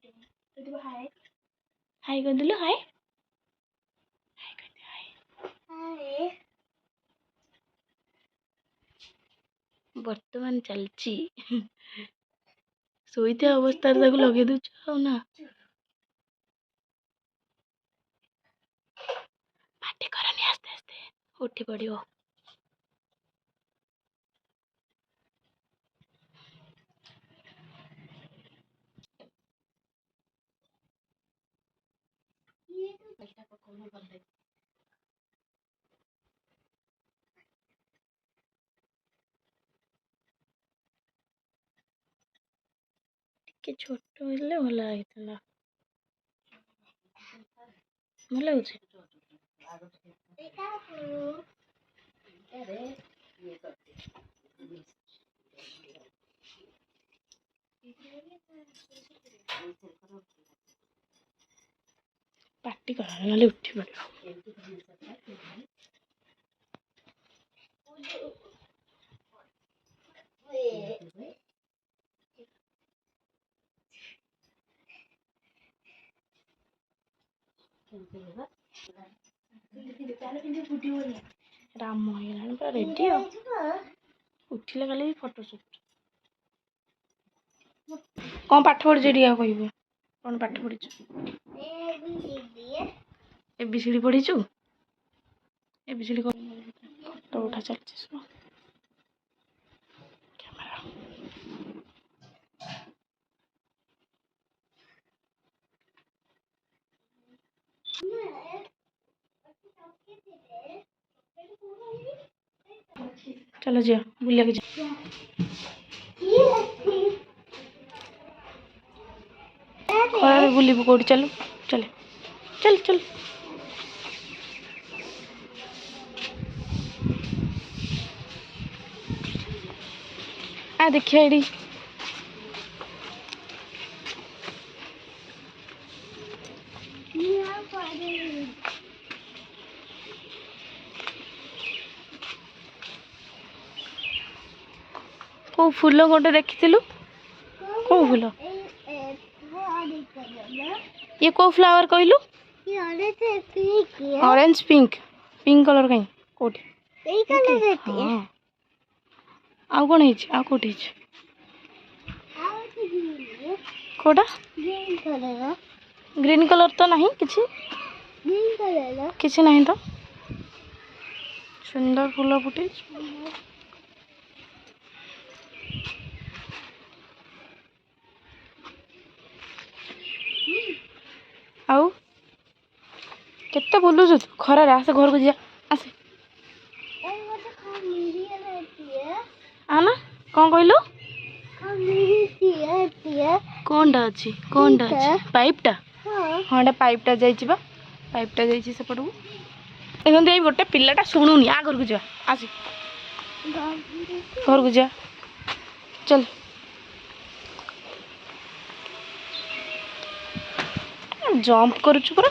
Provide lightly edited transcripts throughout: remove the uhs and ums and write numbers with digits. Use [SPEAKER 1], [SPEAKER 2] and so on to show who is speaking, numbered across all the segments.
[SPEAKER 1] हाय हाय कर दिलो हाय हाय कर दे हाय वर्तमान चलची शोईते अवस्था लगे दूच ना पार्टी करनी आस्ते आस्ते उठी पड़ो टे छोट हेल्ले भल लगी भल लगुच पार्टी कर ना उठी पड़ो राम हो पूरा रेडी उठिले खाली फोटोशूट कौन पाठ पढ़ी कह कौन पाठ पढ़ी एबीसीडी पढ़ीचु एबीसीडी फोटो उठा चलती कैमरा चलो जी बुलिया के खरा बुलबू कौटी चलो चले चल चल आ देखिए एडी को फूल गोटे देखी को फूल ये को फ्लावर कहलु ऑरेंज पिंक पिंक कलर कहीं कोठी हाँ आ कौन है कोठी कोटा ग्रीन कलर तो नहीं किसी नहीं तो सुंदर फूल फुटे आउ केते बुलुछु खरा आसे घर को जा आसे आना कौन कहलु कौनटा अच्छी पाइपटा हाँ पाइपटा जाइबा पाइपटा जाइए सेपट को देखते ये गोटे पिलाटा शुणुनी आ घर को जा आसी घर को जा चल जंप करुछु पूरा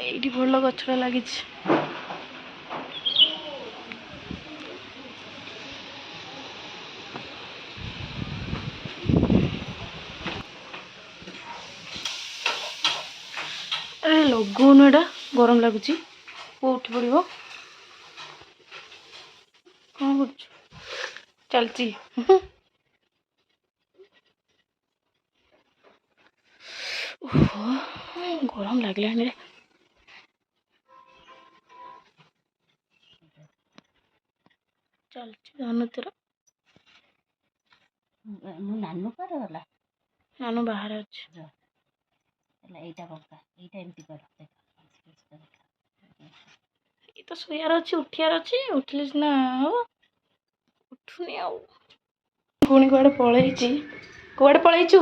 [SPEAKER 1] ये भल गछड़ा लगी अरे लगौन एटा गरम लगुच उठी पड़ो कौन कर चलती गरम लगलानी चलती धनुतिर
[SPEAKER 2] नानू कर गला
[SPEAKER 1] नानू बाहर अच्छे
[SPEAKER 2] एटा पक्का एटा एमती कर
[SPEAKER 1] ये तो सोयार अच्छे उठियार अच्छे उठिले सिना हम उठुनी आउ पुणी कुआडे पलैची कुआडे पलैचु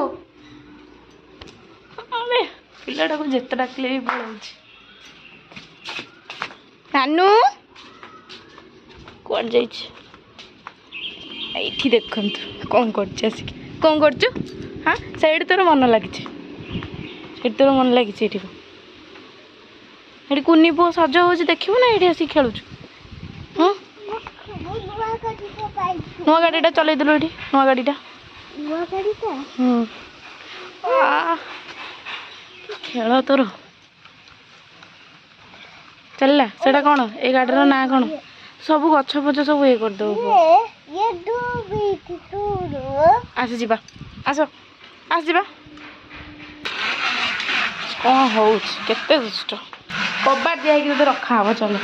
[SPEAKER 1] अरे पिलाटा को जेते डाकिले भी पलैची नानू कुआडे जाइछि एठी देखंतु कौन करछ आसिक कौन करछु हां साइड तोर मन लागिछ सेठ तोर मन लागिछ एठी ଏଠି କୁନି ପୁଅ ସଜ ହେଉଛି ଦେଖିବୁ ନା ଏଇଠି ଆସିକି ଖେଳୁଛୁ? ହଁ ନୂଆ ଗାଡ଼ିଟା ଚଲେଇଦେଲୁ ଏଠି ନୂଆ ଗାଡ଼ିଟା ଖେଳ ତୋର ଚାଲିଲା। ସେଇଟା କ'ଣ ଏଇ ଗାଡ଼ିର ନାଁ କ'ଣ? ସବୁ ଗଛ ଫଛ ସବୁ ଇଏ କରିଦେବୁ। ଆସିଯିବା ଆସ ଆସିଯିବା। କ'ଣ ହେଉଛି କେତେ ଦୁଷ୍ଟ। କବାଟ ଦିଆ ହେଇକି ତତେ ରଖାହବ। ଚାଲ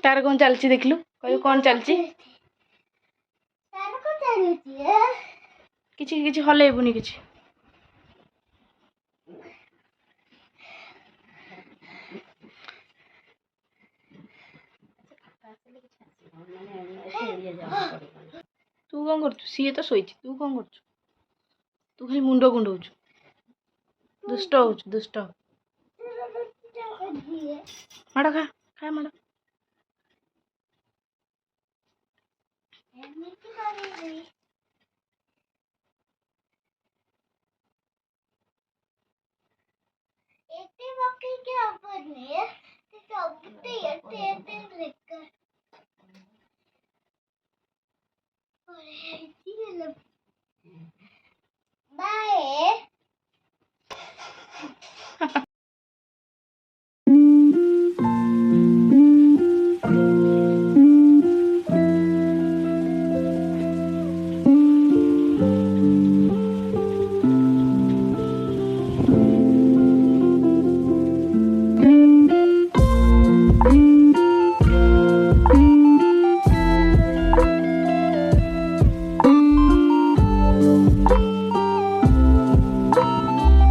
[SPEAKER 1] ତାର କ'ଣ ଚାଲିଛି ଦେଖିଲୁ? କହିବୁ କ'ଣ ଚାଲିଛି? କିଛି କିଛି ହଲେଇବୁନି କିଛି। ତୁ କ'ଣ କରୁଛୁ? ସିଏ ତ ଶୋଇଛି, ତୁ କ'ଣ କରୁଛୁ? ତୁ ଖାଲି ମୁଣ୍ଡ କୁଣ୍ଡଉଛୁ, ଦୁଷ୍ଟ ହଉଛୁ ଦୁଷ୍ଟ। ମାଡ଼ ଖା ଖା ମାଡ଼।